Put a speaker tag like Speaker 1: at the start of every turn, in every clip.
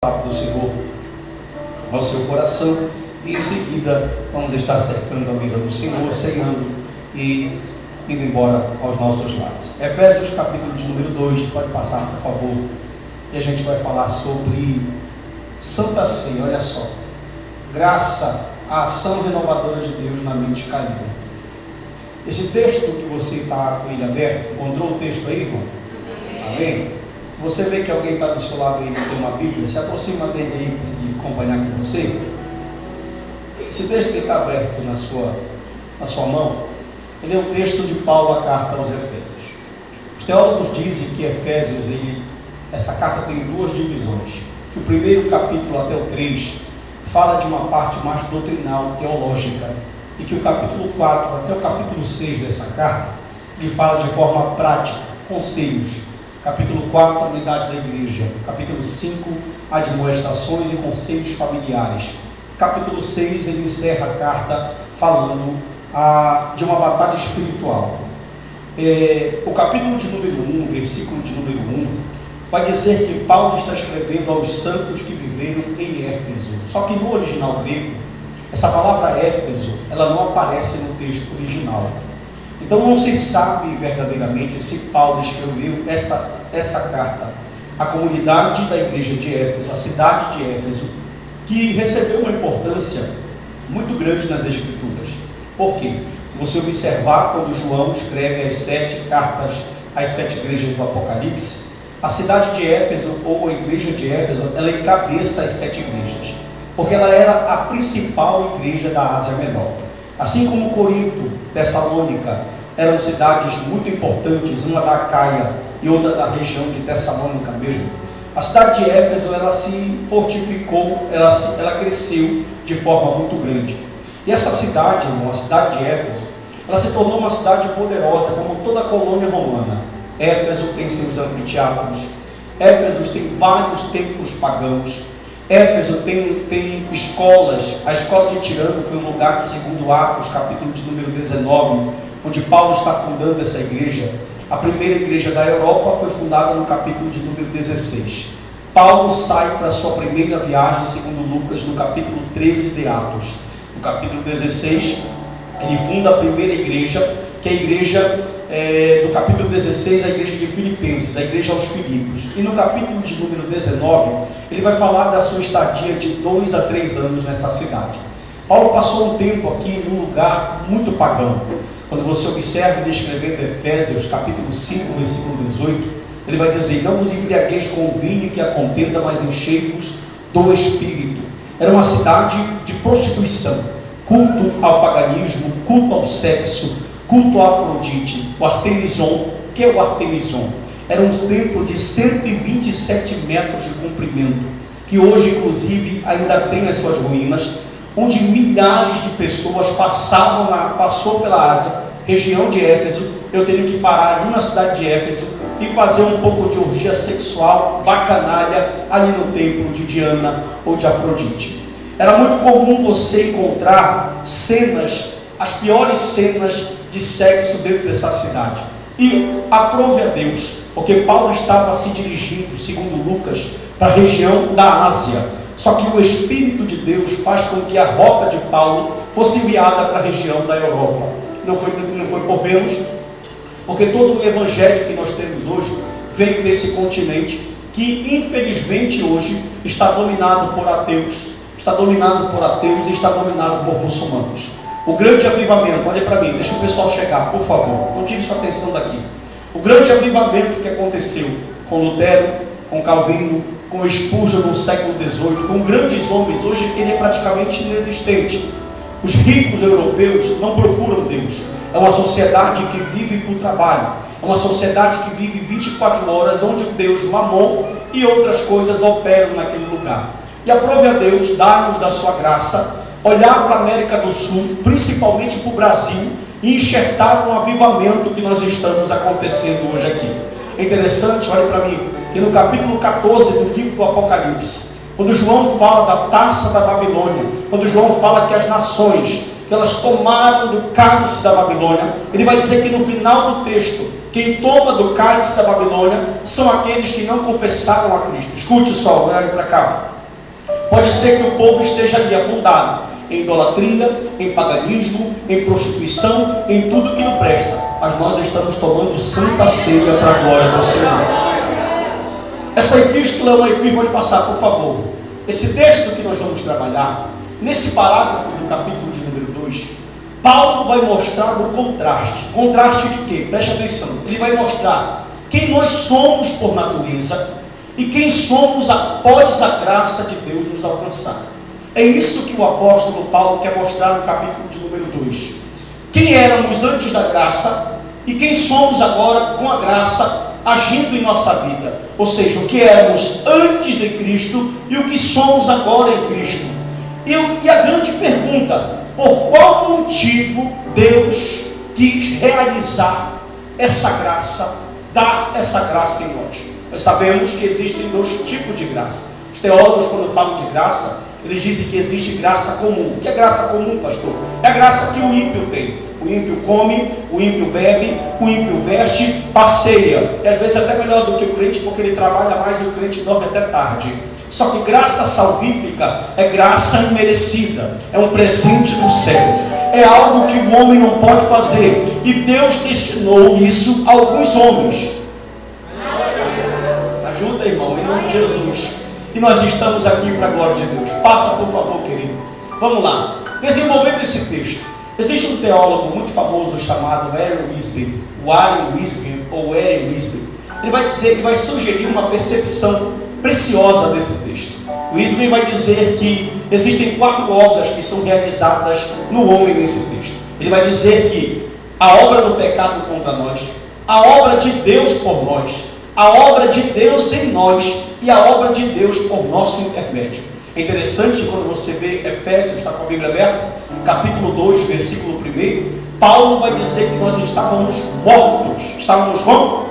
Speaker 1: palavra do Senhor ao seu coração e em seguida vamos estar cercando a mesa do Senhor, ceando e indo embora aos nossos lares. Efésios capítulo de número 2, pode passar por favor, e a gente vai falar sobre Santa Ceia. Olha só, graça, a ação renovadora de Deus na mente caída. Esse texto que você está com ele aberto, encontrou o texto aí, irmão? Amém? Se você vê que alguém está do seu lado e não tem uma Bíblia, se aproxima dele aí de acompanhar com você. Esse texto que está aberto na sua mão, ele é um texto de Paulo, a carta aos Efésios. Os teólogos dizem que Efésios, essa carta tem duas divisões. Que o primeiro capítulo até o 3 fala de uma parte mais doutrinal, teológica, e que o capítulo 4 até o capítulo 6 dessa carta, ele fala de forma prática, conselhos. Capítulo 4, a unidade da igreja. Capítulo 5, admoestações e conselhos familiares. Capítulo 6, ele encerra a carta falando de uma batalha espiritual. O capítulo de número 1, versículo de número 1, vai dizer que Paulo está escrevendo aos santos que viveram em Éfeso. Só que no original grego, essa palavra Éfeso, ela não aparece no texto original. Então não se sabe verdadeiramente se Paulo escreveu essa carta à comunidade da igreja de Éfeso, a cidade de Éfeso, que recebeu uma importância muito grande nas Escrituras. Por quê? Se você observar quando João escreve as 7 cartas às 7 igrejas do Apocalipse, a cidade de Éfeso, ou a igreja de Éfeso, ela encabeça as 7 igrejas, porque ela era a principal igreja da Ásia Menor. Assim como Corinto, Tessalônica, eram cidades muito importantes, uma da Acaia e outra da região de Tessalônica mesmo. A cidade de Éfeso, ela se fortificou, ela cresceu de forma muito grande. E essa cidade, irmão, a cidade de Éfeso, ela se tornou uma cidade poderosa, como toda a colônia romana. Éfeso tem seus anfiteatros, Éfeso tem vários templos pagãos, Éfeso tem escolas. A escola de Tirano foi um lugar que, segundo Atos, capítulo de número 19, onde Paulo está fundando essa igreja. A primeira igreja da Europa foi fundada no capítulo de número 16. Paulo sai para a sua primeira viagem, segundo Lucas, no capítulo 13 de Atos. No capítulo 16, ele funda a primeira igreja, que é a igreja do capítulo 16, a igreja de Filipenses, a igreja aos Filipos. E no capítulo de número 19, ele vai falar da sua estadia de 2 a 3 anos nessa cidade. Paulo passou um tempo aqui num lugar muito pagão. Quando você observa ele escrevendo Efésios, capítulo 5, versículo 18, ele vai dizer: não vos embriagueis com o vinho que a contenda, mas enchei-vos do Espírito. Era uma cidade de prostituição, culto ao paganismo, culto ao sexo, culto a Afrodite, o Artemison. O que é o Artemison? Era um templo de 127 metros de comprimento, que hoje inclusive ainda tem as suas ruínas, onde milhares de pessoas passou pela Ásia, região de Éfeso. Eu tenho que parar ali na cidade de Éfeso e fazer um pouco de orgia sexual, bacanalha, ali no templo de Diana ou de Afrodite. Era muito comum você encontrar cenas, as piores cenas de sexo dentro dessa cidade. E aprove a Deus, porque Paulo estava se dirigindo, segundo Lucas, para a região da Ásia. Só que o Espírito de Deus faz com que a rota de Paulo fosse enviada para a região da Europa. Não foi por menos, porque todo o evangelho que nós temos hoje veio desse continente, que infelizmente hoje está dominado por ateus, e está dominado por muçulmanos. O grande avivamento, olha para mim, deixa o pessoal chegar, por favor, não tire sua atenção daqui. O grande avivamento que aconteceu com Lutero, com Calvino, com Spurgeon no século XVIII, com grandes homens, hoje ele é praticamente inexistente. Os ricos europeus não procuram Deus. É uma sociedade que vive por trabalho, é uma sociedade que vive 24 horas, onde o Deus Mamon e outras coisas operam naquele lugar. E aprove a Deus dar-nos da sua graça, olhar para a América do Sul, principalmente para o Brasil, e enxertar um avivamento que nós estamos acontecendo hoje aqui. É interessante, olha para mim, que no capítulo 14 do livro do Apocalipse, quando João fala da taça da Babilônia, quando João fala que as nações, que elas tomaram do cálice da Babilônia, ele vai dizer que no final do texto Quem toma do cálice da Babilônia são aqueles que não confessaram a Cristo. Escute só, olha para cá. Pode ser que o povo esteja ali afundado em idolatria, em paganismo, em prostituição, em tudo que não presta. Mas nós estamos tomando santa ceia para a glória do Senhor. Essa epístola é uma epístola, pode passar, por favor. Esse texto que nós vamos trabalhar, nesse parágrafo do capítulo de número 2, Paulo vai mostrar o contraste. Contraste de quê? Preste atenção. Ele vai mostrar quem nós somos por natureza e quem somos após a graça de Deus nos alcançar. É isso que o apóstolo Paulo quer mostrar no capítulo de número 2. Quem éramos antes da graça e quem somos agora com a graça agindo em nossa vida. Ou seja, o que éramos antes de Cristo e o que somos agora em Cristo. E a grande pergunta: por qual motivo Deus quis realizar essa graça, dar essa graça em nós? Nós sabemos que existem dois tipos de graça. Os teólogos, quando falam de graça, eles dizem que existe graça comum. O que é graça comum, pastor? É a graça que o ímpio tem. O ímpio come, o ímpio bebe, o ímpio veste, passeia. E às vezes até melhor do que o crente, porque ele trabalha mais e o crente dorme até tarde. Só que graça salvífica é graça imerecida, é um presente do céu, é algo que o homem não pode fazer, e Deus destinou isso a alguns homens. Ajuda, irmão, em nome de Jesus. E nós estamos aqui para a glória de Deus. Passa, por favor, querido. Vamos lá. Desenvolvendo esse texto, existe um teólogo muito famoso chamado Warren Wiersbe, ou Warren Wiersbe. Ele vai dizer, que vai sugerir uma percepção preciosa desse texto. O Wiersbe vai dizer que existem 4 obras que são realizadas no homem nesse texto. Ele vai dizer que a obra do pecado contra nós, a obra de Deus por nós, a obra de Deus em nós e a obra de Deus por nosso intermédio. É interessante quando você vê Efésios, está com a Bíblia aberta, capítulo 2, versículo 1, Paulo vai dizer que nós estávamos mortos. Estávamos como?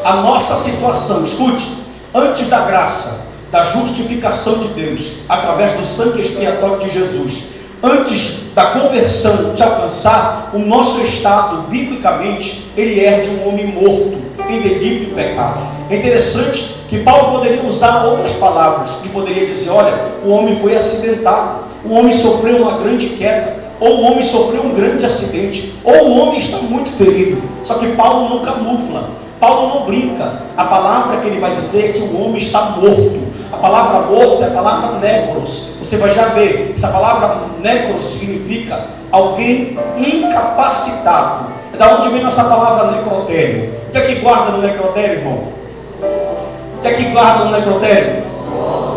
Speaker 1: A nossa situação, escute, antes da graça, da justificação de Deus, através do sangue expiatório de Jesus, antes da conversão te alcançar, o nosso estado, biblicamente, ele é de um homem morto, em delito e pecado. É interessante que Paulo poderia usar outras palavras, ele poderia dizer, olha, o homem foi acidentado, o homem sofreu uma grande queda, ou o homem sofreu um grande acidente, ou o homem está muito ferido. Só que Paulo não camufla, Paulo não brinca. A palavra que ele vai dizer é que o homem está morto. A palavra morto é a palavra necros. Você vai já ver, essa palavra necros significa alguém incapacitado. É da onde vem nossa palavra necrotério. O que é que guarda no necrotério, irmão? O que é que guarda no necrotério?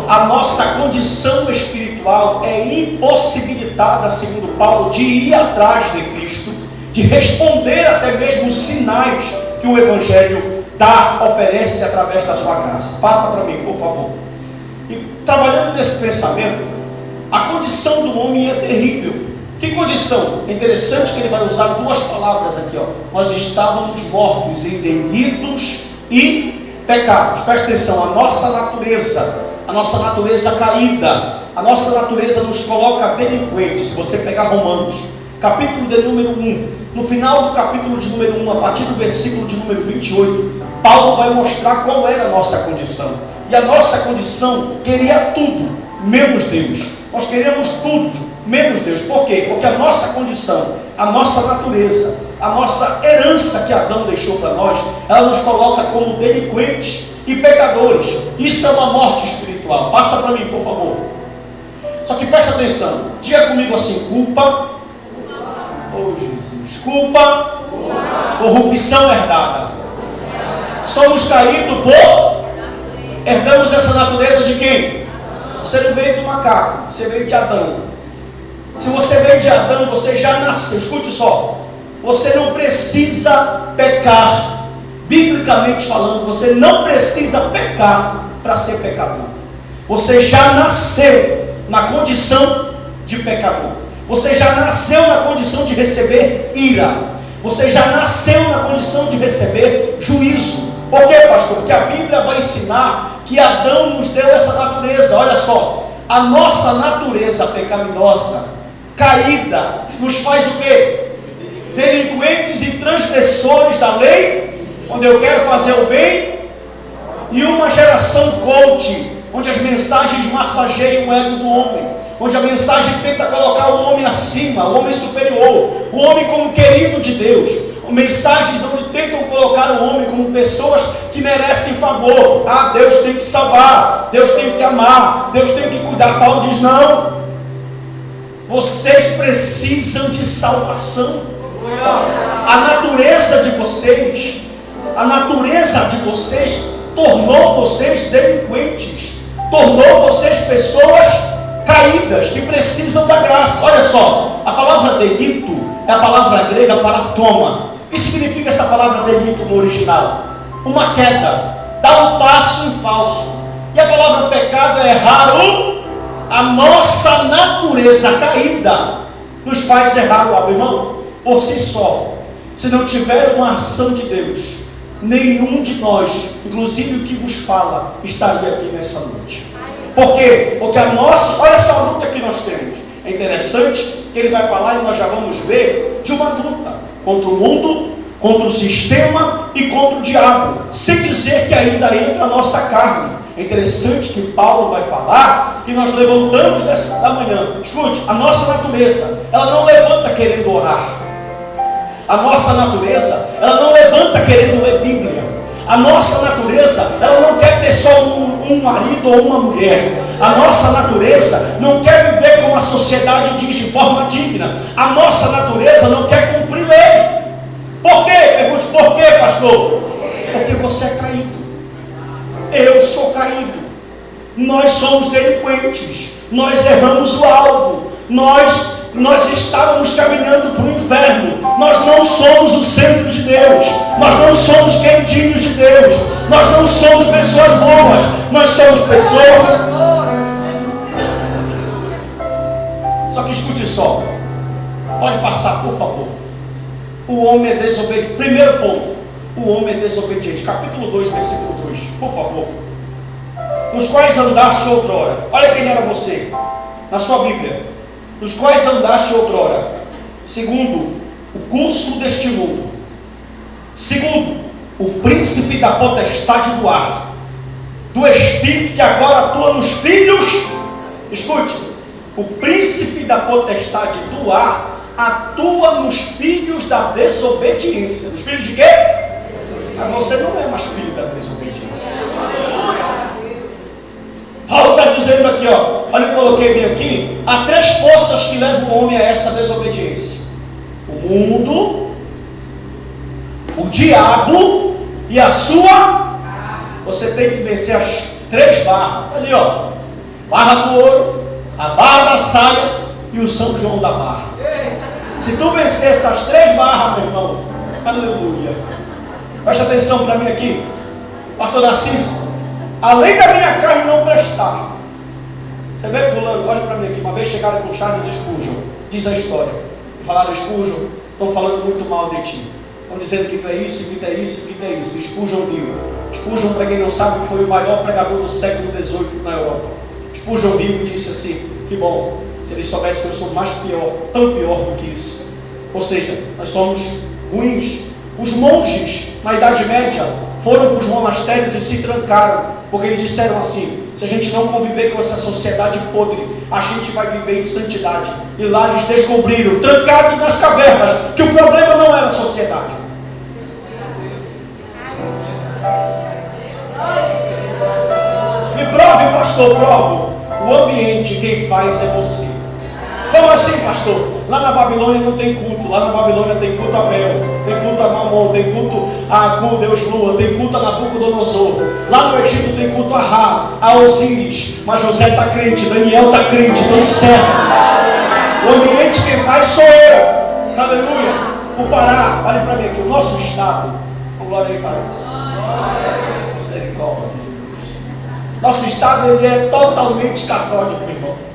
Speaker 1: A nossa condição espiritual é impossibilitada, segundo Paulo, de ir atrás de Cristo, de responder até mesmo os sinais que o Evangelho oferece através da sua graça. Passa para mim, por favor. E trabalhando nesse pensamento, a condição do homem é terrível. Que condição? É interessante que ele vai usar 2 palavras aqui, ó. Nós estávamos mortos em delitos e pecados. Presta atenção, a nossa natureza caída, a nossa natureza nos coloca delinquentes. Se você pegar Romanos, capítulo de número 1, no final do capítulo de número 1, a partir do versículo de número 28, Paulo vai mostrar qual era a nossa condição. E a nossa condição queria tudo, menos Deus. Nós queremos tudo, menos Deus. Por quê? Porque a nossa condição, a nossa natureza, a nossa herança que Adão deixou para nós, ela nos coloca como delinquentes e pecadores. Isso é uma morte espiritual. Passa para mim, por favor. Só que preste atenção. Diga comigo assim: culpa. Oh, Jesus. Culpa. Corrupção herdada. Somos caídos por... Herdamos essa natureza de quem? Você não veio do macaco, você veio de Adão. Se você veio de Adão, você já nasceu. Escute só. Você não precisa pecar. Biblicamente falando, você não precisa pecar para ser pecador. Você já nasceu na condição de pecador. Você já nasceu na condição de receber ira. Você já nasceu na condição de receber juízo. Por quê, pastor? Porque a Bíblia vai ensinar que Adão nos deu essa natureza. Olha só, a nossa natureza pecaminosa, caída, nos faz o quê? Delinquentes e transgressores da lei onde eu quero fazer o bem, e uma geração coach, onde as mensagens massageiam o ego do homem, onde a mensagem tenta colocar o homem acima, o homem superior, o homem como querido de Deus. Mensagens onde tentam colocar o homem como pessoas que merecem favor. Ah, Deus tem que salvar, Deus tem que amar, Deus tem que cuidar. Paulo diz: não, vocês precisam de salvação. A natureza de vocês tornou vocês delinquentes, tornou vocês pessoas caídas que precisam da graça. Olha só, a palavra delito é a palavra grega paraptoma. O que significa essa palavra delito no original? Uma queda, dar um passo em falso. E a palavra pecado é errar a nossa natureza caída nos faz errar o abrimão por si só. Se não tiver uma ação de Deus, nenhum de nós, inclusive o que vos fala, estaria aqui nessa noite. Por quê? Porque olha só a luta que nós temos. É interessante que ele vai falar, e nós já vamos ver, de uma luta contra o mundo, contra o sistema e contra o diabo, sem dizer que ainda entra a nossa carne. É interessante que Paulo vai falar que nós levantamos da manhã. Escute, a nossa natureza, ela não levanta querendo orar. A nossa natureza, ela não levanta querendo ler Bíblia. A nossa natureza, ela não quer ter só um marido ou uma mulher. A nossa natureza não quer viver como a sociedade diz, de forma digna. A nossa natureza não quer cumprir lei. Por quê? Pergunte, por quê, pastor? Porque você é caído. Eu sou caído. Nós somos delinquentes. Nós erramos o alvo. Nós estávamos caminhando para o inferno. Nós não somos o centro de Deus. Nós não somos queridinhos de Deus. Nós não somos pessoas boas. Nós somos pessoas. Só que escute só. Pode passar, por favor. O homem é desobediente. Primeiro ponto. O homem é desobediente. Capítulo 2, versículo 2. Por favor. Nos quais andaste outrora. Olha quem era você. Na sua Bíblia. Nos quais andaste outrora. Segundo, o curso deste mundo. Segundo, o príncipe da potestade do ar. Do espírito que agora atua nos filhos. Escute. O príncipe da potestade do ar atua nos filhos da desobediência. Nos filhos de quê? Mas você não é mais filho da desobediência. Paulo está dizendo aqui, ó. Olha, eu coloquei bem aqui. Há 3 forças que levam o homem a essa desobediência: o mundo, o diabo e a sua. Você tem que vencer as 3 barras. Ali, ó. Barra do ouro, a barra da saia e o São João da barra. Se tu vencer essas 3 barras, meu irmão, aleluia. Presta atenção para mim aqui, pastor Narciso. Além da minha carne não prestar. Você vê fulano, olha para mim aqui. Uma vez chegaram com Charles Spurgeon. Diz a história. Falaram: Spurgeon, estão falando muito mal de ti. Estão dizendo que tu é isso, que tu é isso, que tu é isso. Spurgeon viu. Spurgeon, para quem não sabe, foi o maior pregador do século XVIII na Europa. Spurgeon viu e disse assim: que bom, se eles soubessem que eu sou mais pior, tão pior do que isso. Ou seja, nós somos ruins. Os monges, na Idade Média, foram para os monastérios e se trancaram, porque eles disseram assim: se a gente não conviver com essa sociedade podre, a gente vai viver em santidade. E lá eles descobriram, trancados nas cavernas, que o problema não era a sociedade. Me prove, pastor, provo. O ambiente quem faz é você. Como assim, pastor? Lá na Babilônia não tem culto. Lá na Babilônia tem culto a Bel, tem culto a Mamon, tem culto a Deus Lua, tem culto a Nabucodonosor. Lá no Egito tem culto a Ra, a Osíris. Mas José está crente, Daniel está crente, estão certos. O ambiente quem faz sou eu. Aleluia. O Pará, olha para mim aqui, o nosso estado. Com glória aí, parece. Misericórdia. Nosso estado ele é totalmente católico, meu irmão.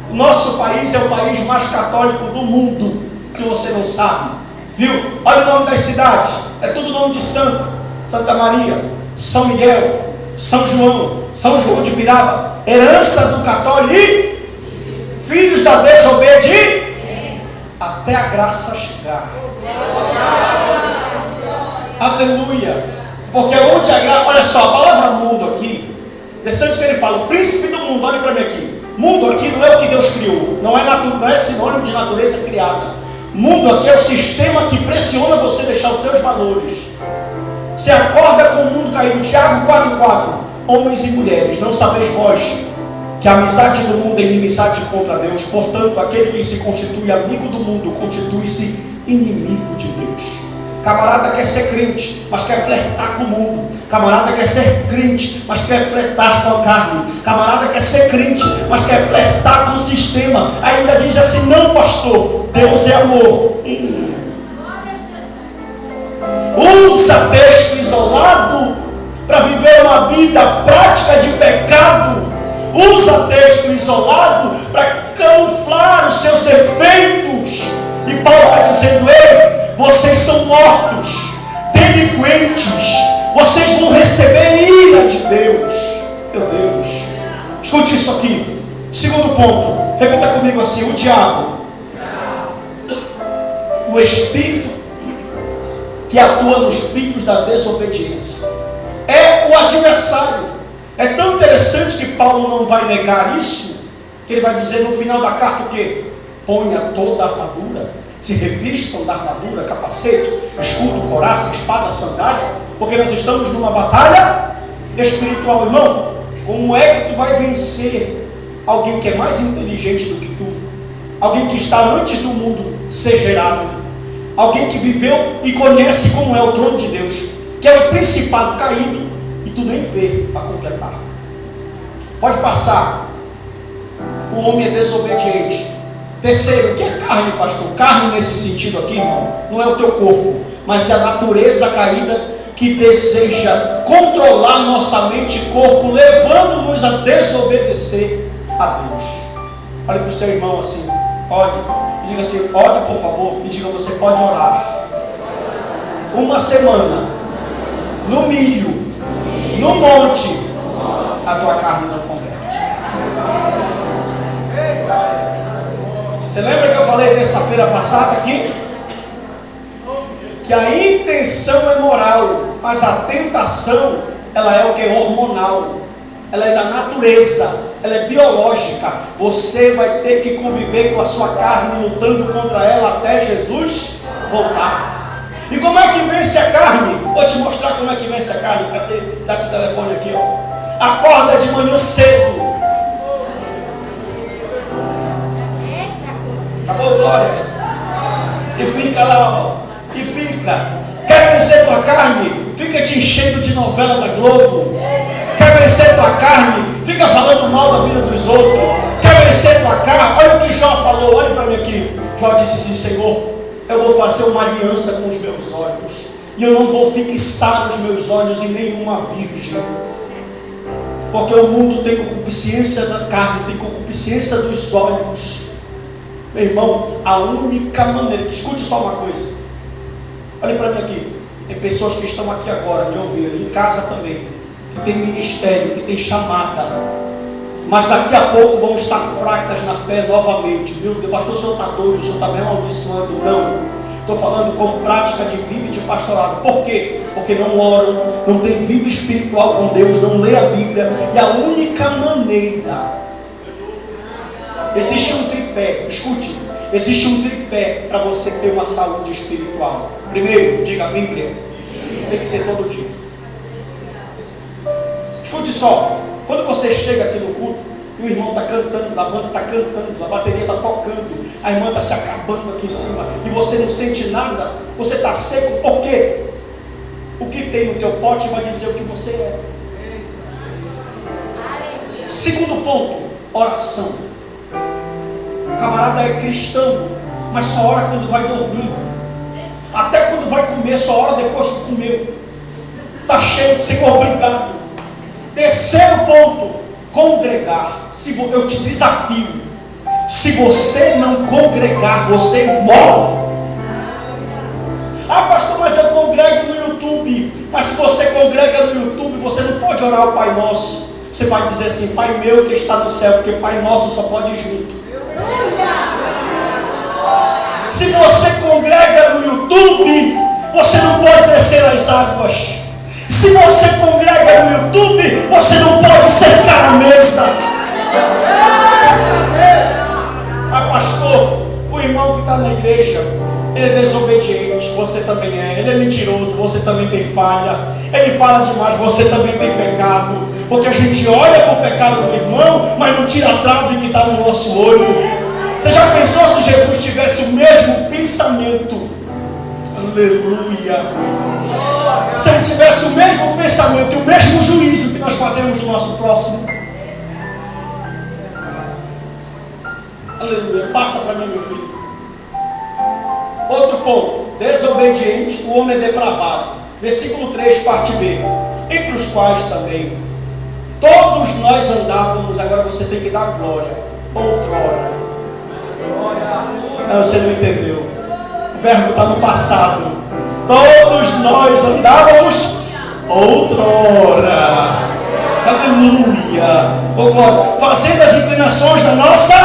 Speaker 1: O nosso país é o país mais católico do mundo, se você não sabe, viu? Olha o nome das cidades, é tudo nome de santo: Santa Maria, São Miguel, São João de Piraba, herança do católico, filhos da desobediência, até a graça chegar. Aleluia. Porque onde a graça, olha só, a palavra mundo aqui, interessante que ele fala, o príncipe do mundo, olha para mim aqui. Mundo aqui não é o que Deus criou, não é sinônimo de natureza criada. Mundo aqui é o sistema que pressiona você deixar os seus valores. Você acorda com o mundo caído. Tiago 4,4. Homens e mulheres, não sabeis vós que a amizade do mundo é inimizade contra Deus? Portanto, aquele que se constitui amigo do mundo, constitui-se inimigo de Deus. Camarada quer ser crente, mas quer flertar com o mundo. Camarada quer ser crente, mas quer flertar com a carne. Camarada quer ser crente, mas quer flertar com o sistema. Ainda diz assim, não pastor, Deus é amor. Usa texto isolado para viver uma vida prática de pecado. Usa texto isolado para camuflar os seus defeitos. E Paulo está dizendo, ei, vocês são mortos, delinquentes, vocês vão receber ira de Deus. Meu Deus, escute isso aqui. Segundo ponto, repita comigo assim, o diabo, o espírito que atua nos filhos da desobediência, é o adversário. É tão interessante que Paulo não vai negar isso, que ele vai dizer no final da carta o quê? Ponha toda a armadura, se revistam da armadura, capacete, escudo, coraça, espada, sandália, porque nós estamos numa batalha espiritual. Irmão, como é que tu vai vencer alguém que é mais inteligente do que tu? Alguém que está antes do mundo ser gerado, alguém que viveu e conhece como é o trono de Deus, que é o principado caído, e tu nem vê para completar. Pode passar. O homem é desobediente. Terceiro, o que é carne, pastor? Carne nesse sentido aqui, irmão, não é o teu corpo, mas é a natureza caída que deseja controlar nossa mente e corpo, levando-nos a desobedecer a Deus. Olha para o seu irmão assim, ore, e diga assim, ore por favor, e diga, você pode orar. Uma semana, no milho, no monte, a tua carne não converte. Você lembra que eu falei terça-feira passada aqui? Que a intenção é moral, mas a tentação, ela é o que? Hormonal. Ela é da natureza, ela é biológica. Você vai ter que conviver com a sua carne, lutando contra ela até Jesus voltar. E como é que vence a carne? Vou te mostrar como é que vence a carne. Cadê? Dá aqui o telefone aqui, ó. Acorda de manhã cedo. Acabou, glória? E fica lá, ó. E fica. Quer vencer tua carne? Fica te enchendo de novela da Globo. Quer vencer tua carne? Fica falando mal da vida dos outros. Quer vencer tua carne? Olha o que Jó falou, olha para mim aqui. Jó disse assim, Senhor, eu vou fazer uma aliança com os meus olhos, e eu não vou fixar os meus olhos em nenhuma virgem. Porque o mundo tem concupiscência da carne, tem concupiscência dos olhos. Meu irmão, a única maneira, escute só uma coisa, olha para mim aqui, tem pessoas que estão aqui agora me ouvindo, em casa também, que tem ministério, que tem chamada, mas daqui a pouco vão estar fracas na fé novamente. Meu Deus, pastor, o senhor está doido, o senhor está me amaldiçoando. Não, estou falando como prática de vida e de pastorado. Por quê? Porque não oram, não tem vida espiritual com Deus, não lê a Bíblia, e a única maneira, existe um tripé, escute, existe um tripé para você ter uma saúde espiritual. Primeiro, diga a Bíblia, tem que ser todo dia. Escute só, quando você chega aqui no culto, e o irmão está cantando, a banda está cantando, a bateria está tocando, a irmã está se acabando aqui em cima, e você não sente nada, você está seco, por quê? O que tem no teu pote vai dizer o que você é. Segundo ponto, oração. O camarada é cristão, mas só ora quando vai dormir. Até quando vai comer, só ora depois que comeu. Está cheio de Senhor, obrigado. Terceiro ponto, congregar. Eu te desafio, se você não congregar, você morre. Ah, pastor, mas eu congrego no YouTube. Mas se você congrega no YouTube, você não pode orar o Pai Nosso. Você vai dizer assim, Pai meu que está no céu, porque Pai Nosso só pode ir junto. Se você congrega no YouTube,
Speaker 2: você não pode descer as águas. Se você congrega no YouTube, você não pode sentar à mesa. Ah, pastor, o irmão que está na igreja, ele é desobediente, você também é. Ele é mentiroso, você também tem falha. Ele fala demais, você também tem pecado. Porque a gente olha para o pecado do irmão, mas não tira a trave que está no nosso olho. Você já pensou se Jesus tivesse o mesmo pensamento? Aleluia! Se ele tivesse o mesmo pensamento e o mesmo juízo que nós fazemos do nosso próximo. Aleluia! Passa para mim, meu filho. Outro ponto. Desobediente, o homem é depravado. Versículo 3, parte B. Entre os quais também todos nós andávamos. Agora você tem que dar glória. Outrora. Não, você não entendeu. O verbo está no passado. Todos nós andávamos outrora. Aleluia. Oh, glória. Fazendo as inclinações da nossa,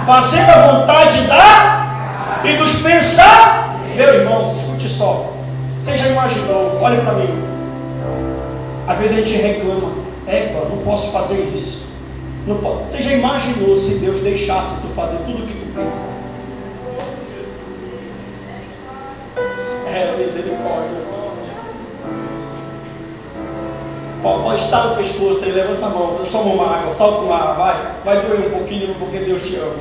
Speaker 2: fazendo a vontade e dos pensar. Meu irmão, escute só. Você já imaginou? Olhe para mim. Às vezes a gente reclama. Não posso fazer isso. Não pode. Você já imaginou se Deus deixasse tu fazer tudo o que tu pensa? Misericórdia. Pode estar no pescoço aí, levanta a mão, toma uma água, salta uma água, vai doer um pouquinho porque Deus te ama.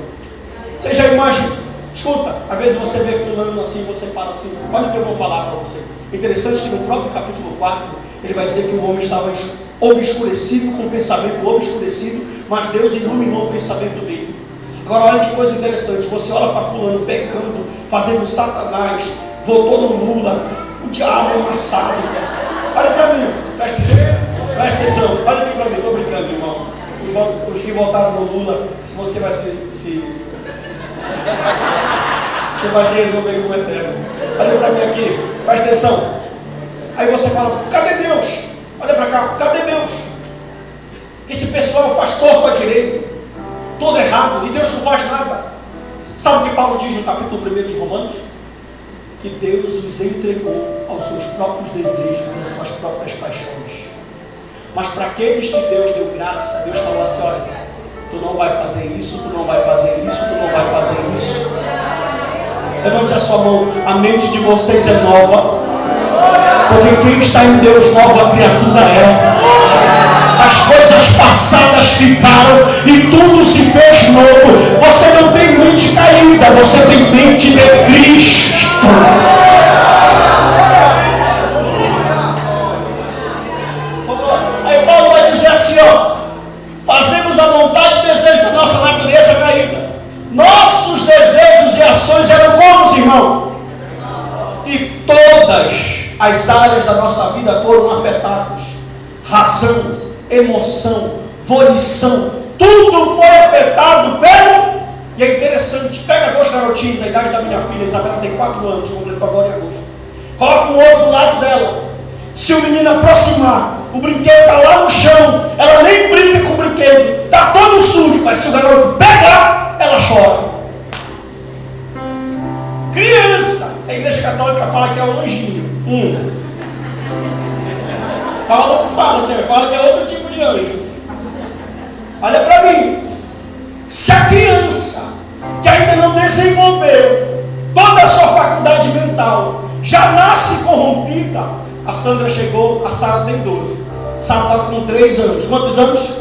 Speaker 2: Você já imagina? Escuta, às vezes você vê fulano assim, você fala assim, olha o que eu vou falar para você. Interessante que no próprio capítulo 4, ele vai dizer que o homem estava obscurecido, com o pensamento obscurecido, mas Deus iluminou o pensamento dele. Agora olha que coisa interessante, você olha para fulano pecando, fazendo Satanás, votou no Lula, o diabo é amassado. Olha para mim, presta atenção, olha aqui para mim, estou brincando, irmão. Os que votaram no Lula, se você vai você vai se resolver com o eterno. Olha para mim aqui, presta atenção. Aí você fala, cadê Deus? Olha para cá, cadê Deus? Esse pessoal faz torto à direita, todo errado, e Deus não faz nada. Sabe o que Paulo diz no capítulo 1 de Romanos? Que Deus os entregou aos seus próprios desejos, às suas próprias paixões. Mas para aqueles que Deus deu graça, Deus falou assim, olha, tu não vai fazer isso, tu não vai fazer isso, tu não vai fazer isso. Levante a sua mão, a mente de vocês é nova, porque quem está em Deus, nova criatura é. As coisas passadas ficaram e tudo se fez novo. Você não tem mente caída, você tem mente de Cristo. Aí Paulo vai dizer assim, fazemos a vontade e desejo da nossa natureza caída. Nossos desejos e ações eram como, irmão? E todas as áreas da nossa vida foram afetadas. Razão, emoção, volição, tudo foi afetado pelo... E é interessante, pega 2 garotinhos da idade da minha filha, Isabela tem 4 anos, completou agora em agosto. Coloca um outro do lado dela. Se o menino aproximar, o brinquedo está lá no chão, ela nem brinca com o brinquedo, está todo sujo, mas se o garoto pegar, ela chora. Criança, a igreja católica fala que é o anjinho. Paulo não fala, né? Fala que é outro tipo de anjo. Olha para mim. Se a criança que ainda não desenvolveu toda a sua faculdade mental já nasce corrompida, a Sandra chegou, a Sara tem 12. Sara estava com 3 anos. Quantos anos?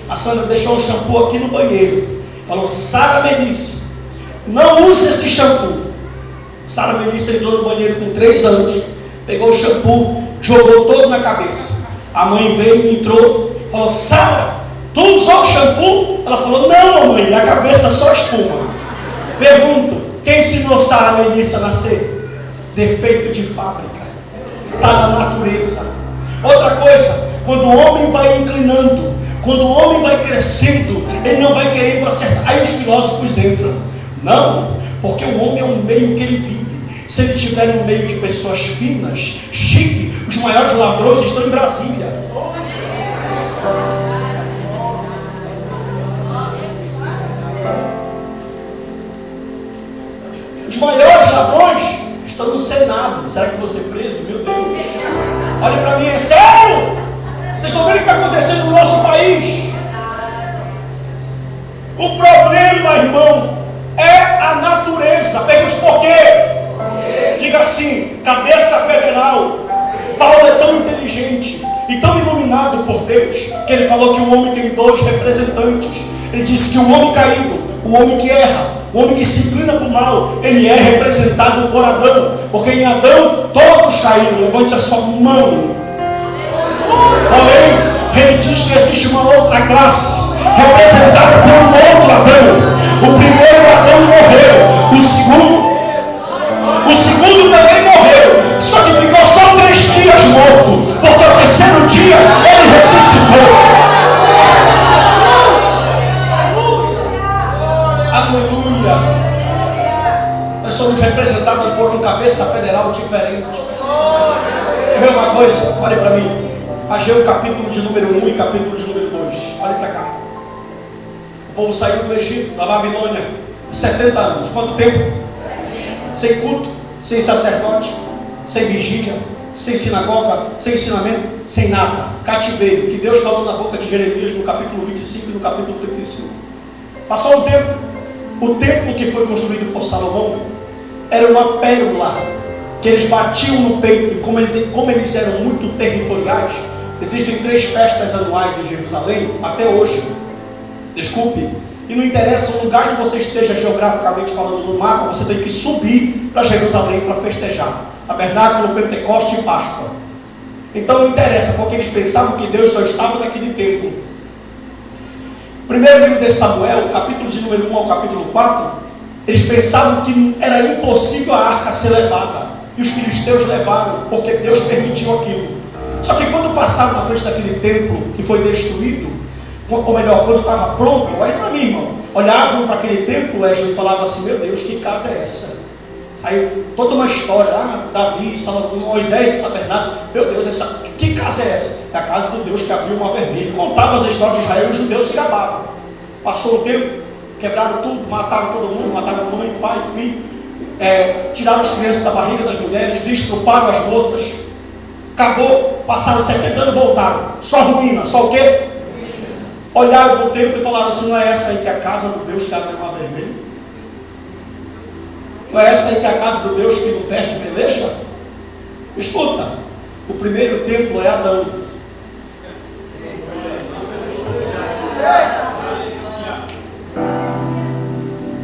Speaker 2: A Sandra deixou o shampoo aqui no banheiro. Falou, Sara Melissa, não use esse shampoo. Sara Melissa entrou no banheiro com 3 anos, pegou o shampoo, jogou todo na cabeça. A mãe veio, entrou, falou, Sara, tu usou o shampoo? Ela falou, não, mamãe, a cabeça só espuma. Pergunto, quem ensinou Sara Melissa a nascer? Defeito de fábrica. Está na natureza. Outra coisa, quando o homem vai inclinando, quando o homem vai crescendo, ele não vai querer ir para certo. Aí os filósofos entram. Não, porque o homem é um meio que ele vive. Se ele estiver no meio de pessoas finas, chique, os maiores ladrões estão em Brasília. Os maiores ladrões estão no Senado. Será que você preso? Meu Deus. Olha para mim, é sério? Vocês estão vendo o que está acontecendo no nosso país? O problema, irmão, é a natureza. Pergunte por quê? Diga assim: cabeça federal. Paulo é tão inteligente e tão iluminado por Deus que ele falou que o homem tem dois representantes. Ele disse que o homem caído, o homem que erra, o homem que se inclina para o mal, ele é representado por Adão, porque em Adão todos caíram. Levante a sua mão. Porém, ele diz que existe uma outra classe representada por um outro Adão. O primeiro Adão morreu, o segundo também morreu, só que ficou só 3 dias morto, porque ao terceiro dia ele ressuscitou. Aleluia. Nós somos representados por um cabeça federal diferente. Quer ver uma coisa? Olha para mim. Ageu capítulo de número 1 e capítulo de número 2. Olha para cá. O povo saiu do Egito, da Babilônia, 70 anos. Quanto tempo? Sem culto, sem sacerdote, sem vigília, sem sinagoga, sem ensinamento, sem nada. Cativeiro, que Deus falou na boca de Jeremias no capítulo 25 e no capítulo 35. Passou um tempo. O templo que foi construído por Salomão era uma pérola que eles batiam no peito. E como eles eram muito territoriais, existem 3 festas anuais em Jerusalém até hoje. Desculpe, e não interessa o lugar que você esteja geograficamente falando no mapa, você tem que subir para Jerusalém para festejar Tabernáculo, Pentecoste e Páscoa. Então não interessa, porque eles pensavam que Deus só estava naquele templo. Primeiro livro de Samuel, capítulo de número 1 ao capítulo 4, eles pensavam que era impossível a arca ser levada, e os filisteus levaram, porque Deus permitiu aquilo. Só que quando passaram na frente daquele templo que foi destruído, ou melhor, quando estava pronto, olha para mim, irmão, olhavam para aquele templo, Wesley, e falavam assim: meu Deus, que casa é essa? Aí toda uma história, Davi, Salomão, Moisés, o tabernáculo, meu Deus, que casa é essa? É a casa do Deus que abriu o mar vermelho. Contava as histórias de Israel e os judeus se gabavam. Passou o tempo, quebraram tudo, mataram todo mundo, mataram mãe, pai, filho, tiraram as crianças da barriga das mulheres, destruparam as moças. Acabou, passaram 70 anos e voltaram. Só ruína, só o quê? Olharam para o templo e falaram assim: não é essa aí que é a casa do Deus que abre o mar vermelho? Não é essa aí que é a casa do Deus que não perde peleja? Escuta, o primeiro templo é Adão.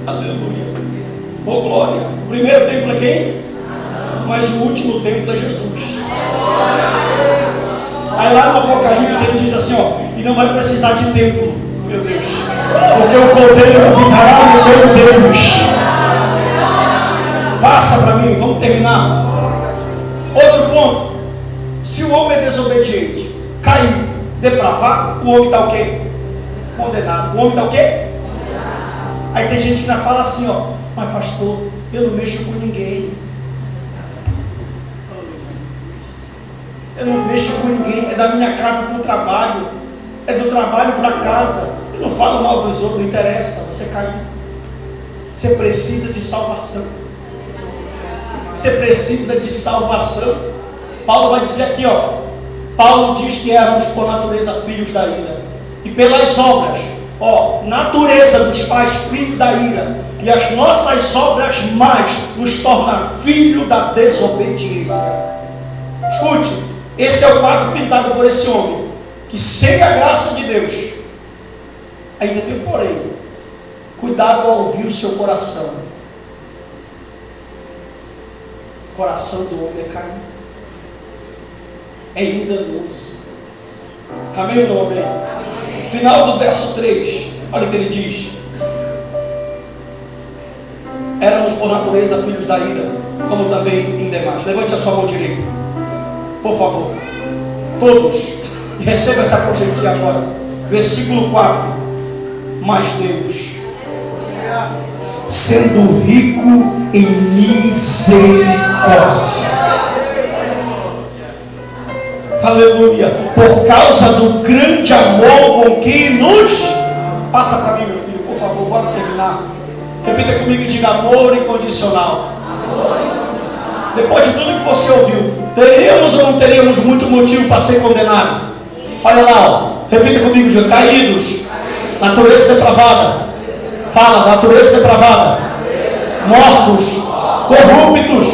Speaker 2: Aleluia. Oh glória. O primeiro templo é quem? Mas o último templo é Jesus. Aí lá no Apocalipse ele diz assim, e não vai precisar de templo, meu Deus, porque o Cordeiro habitará no meio deles. Passa para mim, vamos terminar. Outro ponto: se o homem é desobediente, caído, depravado, o homem está o quê? Condenado. O homem está o quê? Aí tem gente que ainda fala assim, mas pastor, eu não mexo com ninguém. Eu não mexo com ninguém, é da minha casa para o trabalho, é do trabalho para casa. Eu não falo mal dos outros, não interessa, você caiu. Você precisa de salvação. Você precisa de salvação. Paulo vai dizer aqui, Paulo diz que éramos por natureza filhos da ira. E pelas obras, natureza nos faz filhos da ira. E as nossas obras mais nos tornam filhos da desobediência. Escute, esse é o quadro pintado por esse homem, que sem a graça de Deus, ainda tem porém, cuidado ao ouvir o seu coração. O coração do homem é caído, é enganoso. Amém ou não amém? Final do verso 3, olha o que ele diz: éramos por natureza filhos da ira, como também em demais. Levante a sua mão direita, por favor, todos, e receba essa profecia agora. Versículo 4: mas Deus, sendo rico em misericórdia, aleluia, por causa do grande amor com que nos... Passa para mim, meu filho, por favor, bora terminar. Repita comigo e diga: amor incondicional.
Speaker 1: Depois de tudo que você ouviu, teríamos ou não teríamos muito motivo para ser condenado? Olha lá, ó. Repita comigo, já. Caídos, natureza depravada. Fala, natureza depravada. Mortos, corruptos.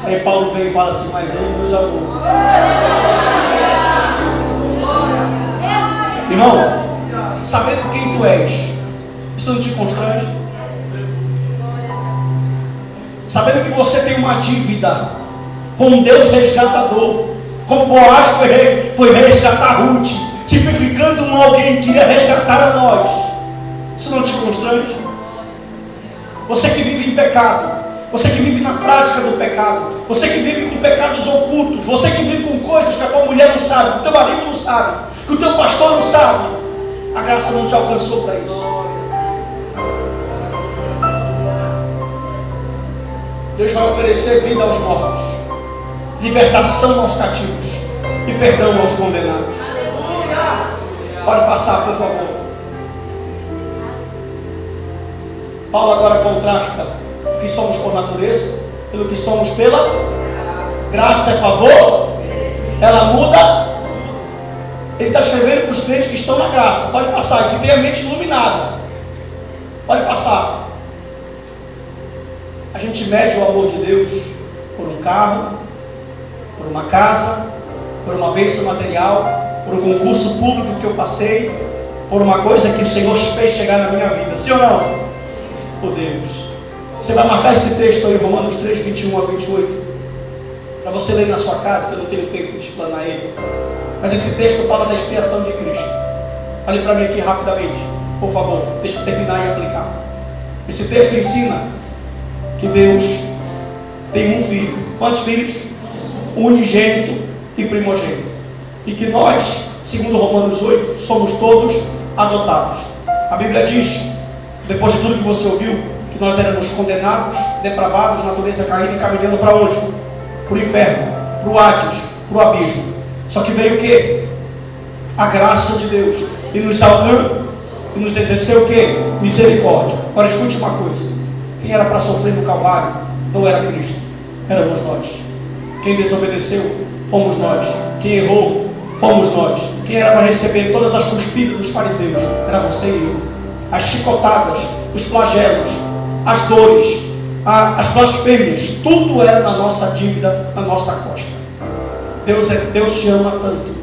Speaker 1: Aí Paulo vem e fala assim, mas ele nos amou. Irmão, sabendo quem tu és, isso não te constrange? Sabendo que você tem uma dívida com um Deus resgatador, como Boaz foi resgatar Ruth, tipificando um alguém que iria resgatar a nós, isso não te constrange? Você que vive em pecado, você que vive na prática do pecado, você que vive com pecados ocultos, você que vive com coisas que a tua mulher não sabe, que o teu marido não sabe, que o teu pastor não sabe, a graça não te alcançou para isso. Deus vai oferecer vida aos mortos, libertação aos cativos e perdão aos condenados. Pode passar, por favor. Paulo agora contrasta o que somos por natureza pelo que somos pela graça. É favor, ela muda. Ele está escrevendo para os crentes que estão na graça. Pode passar, que tem a mente iluminada. Pode passar. A gente mede o amor de Deus por um carro, por uma casa, por uma bênção material, por um concurso público que eu passei, por uma coisa que o Senhor fez chegar na minha vida. Sim ou não? Oh Deus. Você vai marcar esse texto aí, Romanos 3, 21 a 28, para você ler na sua casa, que eu não tenho tempo de explanar ele. Mas esse texto fala da expiação de Cristo. Olhe para mim aqui rapidamente, por favor, deixa eu terminar e aplicar. Esse texto ensina que Deus tem um filho. Quantos filhos? Unigênito e primogênito. E que nós, segundo Romanos 8, somos todos adotados. A Bíblia diz, depois de tudo que você ouviu, que nós éramos condenados, depravados, natureza caída e caminhando para onde? Para o inferno, para o Hades, para o abismo. Só que veio o quê? A graça de Deus. E nos alcançou, e nos exerceu o quê? Misericórdia. Agora escute uma coisa. Quem era para sofrer no Calvário não era Cristo, éramos nós. Quem desobedeceu, fomos nós. Quem errou, fomos nós. Quem era para receber todas as cuspidas dos fariseus, era você e eu. As chicotadas, os flagelos, as dores, as blasfêmias, tudo era na nossa dívida, na nossa costa. Deus te ama tanto,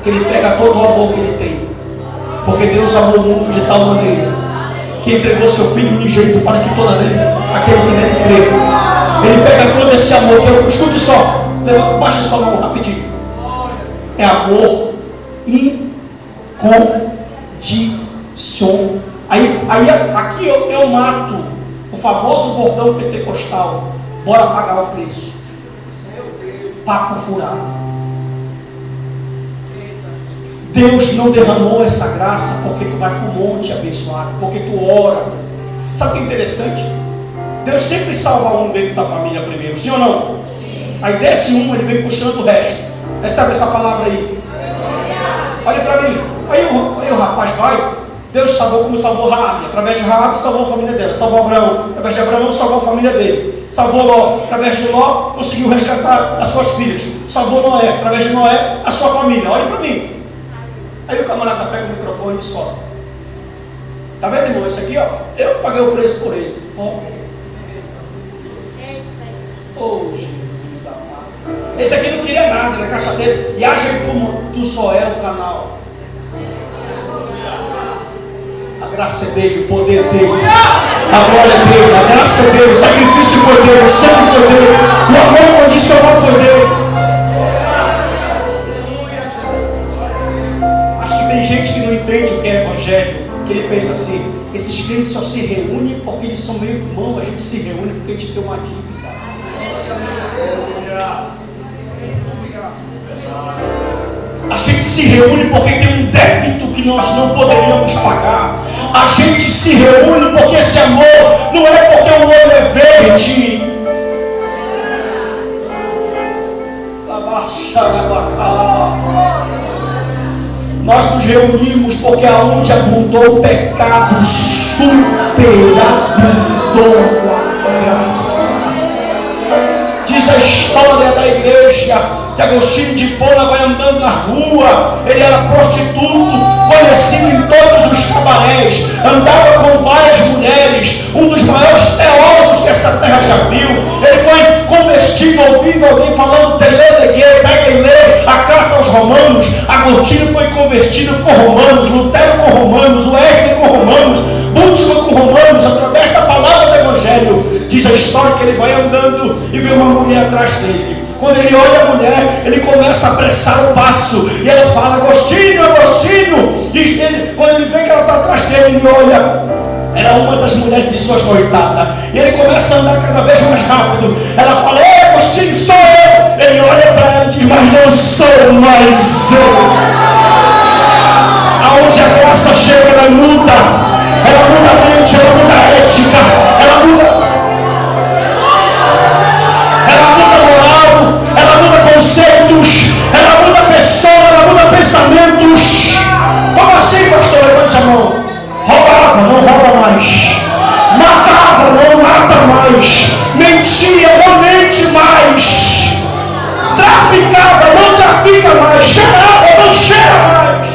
Speaker 1: que Ele pega todo o amor que Ele tem, porque Deus amou o mundo de tal maneira que entregou seu Filho unigênito para que toda aquele que nele crê. Ele pega todo esse amor. Escute só, baixa sua mão rapidinho. É amor incondicional. Aqui eu mato o famoso bordão pentecostal. Bora pagar o preço. Papo furado. Deus não derramou essa graça porque tu vai para o monte abençoado, porque tu ora. Sabe o que é interessante? Deus sempre salva um dentro da família primeiro, sim ou não? Aí desce um, ele vem puxando o resto. Recebe essa palavra aí. Olha para mim. Aí o rapaz vai. Deus salvou como salvou Raabe. Através de Raabe salvou a família dela. Salvou Abraão. Através de Abraão salvou a família dele. Salvou Ló. Através de Ló conseguiu resgatar as suas filhas. Salvou Noé. Através de Noé a sua família. Olha para mim. Aí o camarada pega o microfone e solta. Tá vendo, irmão? Esse aqui, ó, eu paguei o preço por ele. Oh, Jesus amado. Esse aqui não queria nada, né? Cachaceiro. E acha que tu só é o canal. A graça é dele, o poder é dele. A glória é dele, a graça é dele. O sacrifício foi dele, o sangue foi dele. O amor incondicional foi dele. Tem gente que não entende o que é evangelho, que ele pensa assim, esses crentes só se reúnem porque eles são meio irmãos, a gente se reúne porque a gente tem uma dívida. A gente se reúne porque tem um débito que nós não poderíamos pagar. A gente se reúne porque esse amor não é porque o olho é verde. Nós nos reunimos porque aonde abundou o pecado, superabundou a graça.
Speaker 2: história da igreja, que Agostinho de Hipona vai andando na rua. Ele era prostituto, conhecido em todos os cabarés, andava com várias mulheres, um dos maiores teólogos que essa terra já viu. Ele foi convertido ouvindo alguém falando, pega e lê a carta aos Romanos. Agostinho foi convertido com Romanos, Lutero com Romanos, Wesley com Romanos, Bultmann com Romanos, através da palavra do Evangelho. Diz a história que ele vai andando e vê uma mulher atrás dele. Quando ele olha a mulher, ele começa a apressar o passo. E ela fala, Agostinho, Agostinho. Quando ele vê que ela está atrás dele, ele olha. Era uma das mulheres de suas noitadas. E ele começa a andar cada vez mais rápido. Ela fala, ei, Agostinho, sou eu. Ele olha para ela e diz, mas não sou mais eu. Aonde a graça chega, ela muda. Ela muda a mente, ela muda a ética. Ela muda moral, ela muda conceitos, ela muda pessoa, ela muda pensamentos. Como assim, pastor? Levante a mão. Roubava, não rouba mais. Matava, não mata mais. Mentia, não mente mais. Traficava, não trafica mais. Cheirava, não cheira mais.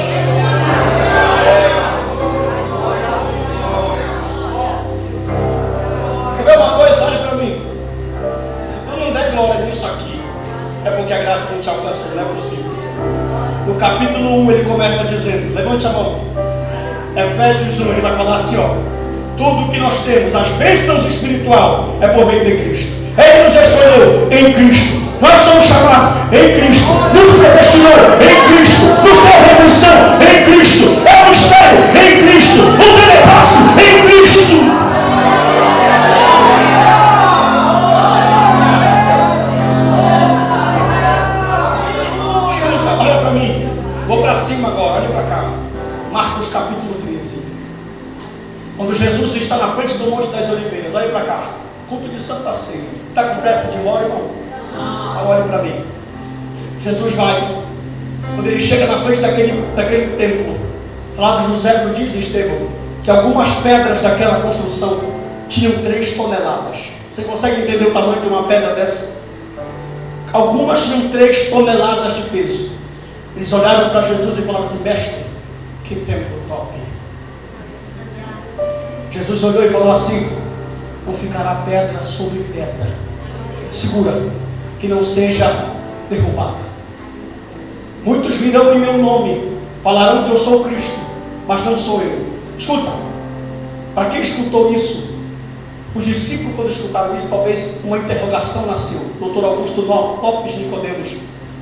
Speaker 2: Quer ver uma coisa? Olha para mim. Se tu não der glória nisso aqui, é porque a graça não te alcançou, não é possível. No capítulo 1 ele começa dizendo, levante a mão. Efésios 1, ele vai falar assim, ó. Tudo que nós temos, as bênçãos espirituais, é por meio de Cristo. Ele nos escolheu em Cristo. Nós somos chamados em Cristo. Nos predestinou em Cristo. Nos deu redenção em Cristo. É o mistério em Cristo. O telepasso em Cristo. Vou para cima agora, olha para cá. Marcos capítulo 13. Quando Jesus está na frente do Monte das Oliveiras, olha para cá. Culto de Santa Ceia. Está com pressa de ir embora, irmão? Olha para mim. Jesus vai. Quando ele chega na frente daquele templo, Flávio José diz, Estevão, que algumas pedras daquela construção tinham 3 toneladas. Você consegue entender o tamanho de uma pedra dessa? Algumas tinham 3 toneladas de peso. Eles olharam para Jesus e falaram assim, mestre, que templo top. Jesus olhou e falou assim, não ficará pedra sobre pedra. Segura, que não seja derrubada. Muitos virão em meu nome, falarão que eu sou Cristo, mas não sou eu. Escuta, para quem escutou isso, os discípulos quando escutaram isso, talvez uma interrogação nasceu. Dr. Augusto Lopes Nicodemos,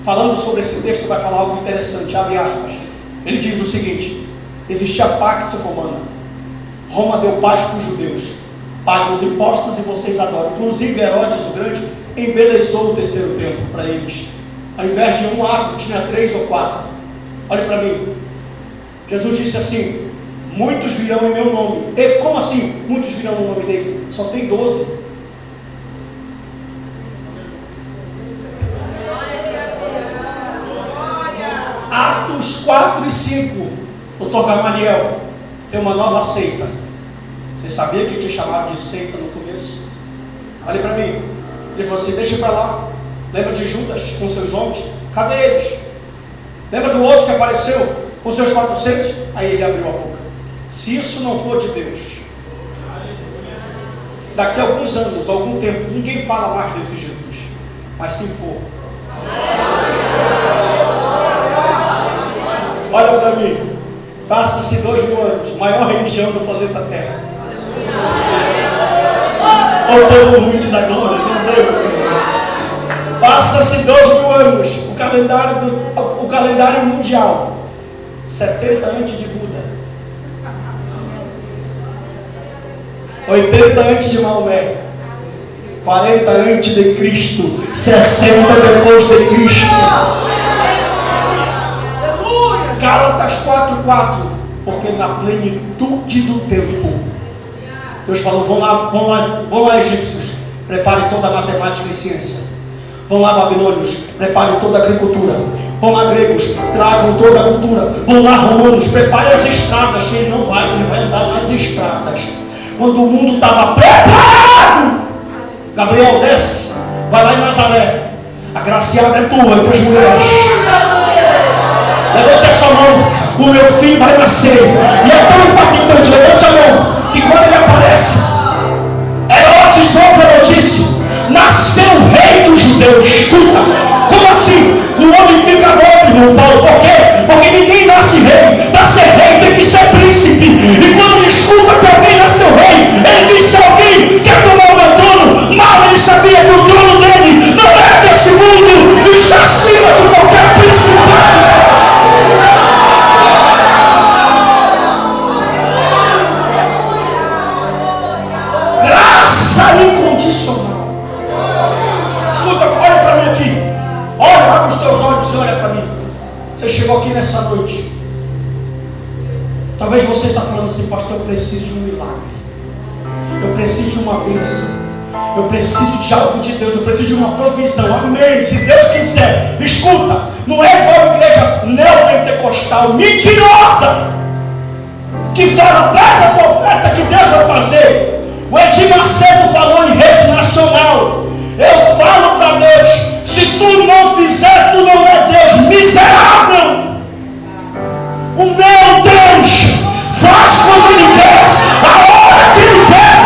Speaker 2: falando sobre esse texto, vai falar algo interessante, abre aspas. Ele diz o seguinte, existia a Pax Romana. Roma deu paz para os judeus. Pagam os impostos e vocês adoram. Inclusive Herodes o Grande embelezou o terceiro templo para eles. Ao invés de um ato, tinha 3 ou 4. Olha para mim. Jesus disse assim, muitos virão em meu nome. E como assim? Muitos virão no nome dele? Só tem 12. Atos 4 e 5. Doutor Gamaliel tem uma nova seita. Você sabia que tinha chamado de seita no começo? Olha para mim. Ele falou assim, deixa para lá. Lembra de Judas com seus homens? Cadê eles? Lembra do outro que apareceu com seus 400? Aí ele abriu a boca. Se isso não for de Deus, daqui a alguns anos, algum tempo, ninguém fala mais desse Jesus. Mas se for, olha para mim, passa-se 2000 anos, maior religião do planeta Terra. O povo ruim da glória, entendeu? Passa-se 2000 anos, o calendário mundial, 70 antes de Buda, 80 antes de Maomé, 40 antes de Cristo, 60 depois de Cristo. Gálatas 4:4, porque na plenitude do tempo, Deus falou, vão lá egípcios, preparem toda a matemática e ciência. Vão lá babilônios, preparem toda a agricultura. Vão lá gregos, tragam toda a cultura. Vão lá romanos, preparem as estradas, que ele vai andar nas estradas. Quando o mundo estava preparado, Gabriel desce, vai lá em Nazaré, Agraciada é tua e tuas mulheres. Levante a sua mão. O meu filho vai nascer. E é tão impactante. Levante a mão. Que quando ele aparece, Herodes ouve a notícia. Nasceu o rei dos judeus. Escuta. Como assim? O homem fica nobre, irmão Paulo. Por quê? Porque ninguém nasce rei. Para ser rei tem que ser príncipe. E quando ele escuta que alguém nasceu rei, ele diz: se alguém quer tomar o meu trono. Mal ele sabia que o trono dele não é desse mundo. E está acima de qualquer principado. Graça incondicional. Escuta, olha para mim aqui. Olha, abre os teus olhos e olha para mim. Você chegou aqui nessa noite. Talvez você está falando assim: pastor, eu preciso de um milagre. Eu preciso de uma bênção. Eu preciso de algo de Deus. Eu preciso de uma provisão. Amém. Se Deus quiser. Escuta, não é igual a igreja neopentecostal mentirosa que fala: traz a oferta que Deus vai fazer. O Edir Macedo falou em rede nacional. Eu falo para Deus: se tu não fizer, tu não é Deus. Miserável. O meu Deus faz quando Ele quer, a hora que Ele quer.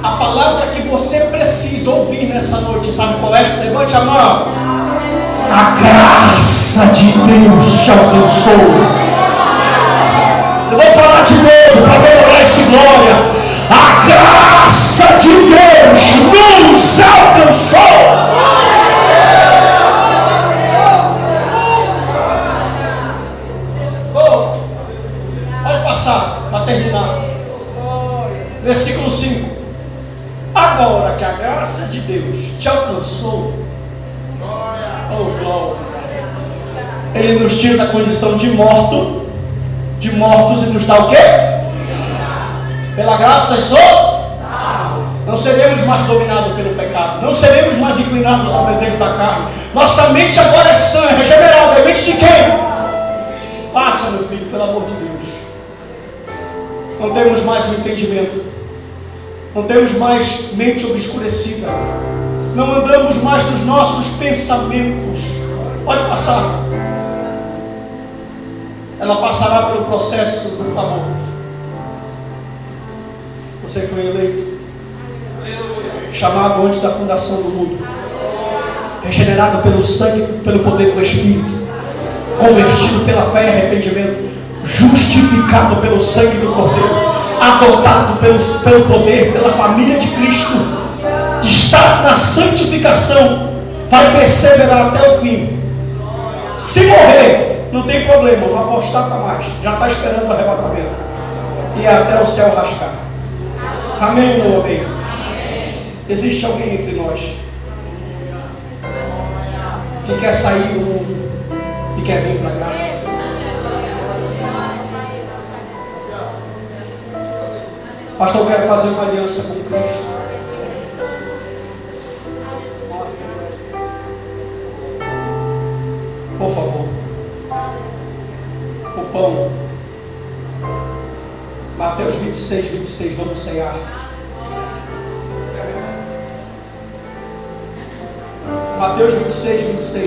Speaker 2: A palavra que você precisa ouvir nessa noite, sabe qual é? Levante a mão. A graça de Deus te alcançou. Eu vou falar de novo para melhorar esse glória. A graça de Deus nos alcançou. Pode passar para terminar. Versículo 5. Agora que a graça de Deus te alcançou, oh glória, Ele nos tira da condição de mortos e nos dá o quê? Pela graça sou. Não seremos mais dominados pelo pecado. Não seremos mais inclinados ao desejo da carne. Nossa mente agora é sã, é regenerada. É mente de quem? Passa, meu filho, pelo amor de Deus. Não temos mais o entendimento. Não temos mais mente obscurecida. Não andamos mais nos nossos pensamentos. Pode passar. Ela passará pelo processo do amor. Você foi eleito, chamado antes da fundação do mundo, regenerado pelo sangue, pelo poder do Espírito, convertido pela fé e arrependimento, justificado pelo sangue do Cordeiro, adotado pelo poder, pela família de Cristo, está na santificação, vai perseverar até o fim. Se morrer, não tem problema, não apostata mais, já está esperando o arrebatamento, e até o céu rasgar. Amém ou amém? Existe alguém entre nós que quer sair do mundo e quer vir para a graça? Pastor, eu quero fazer uma aliança com Cristo. Por favor. O pão. Mateus 26, vamos ceiar. Mateus 26.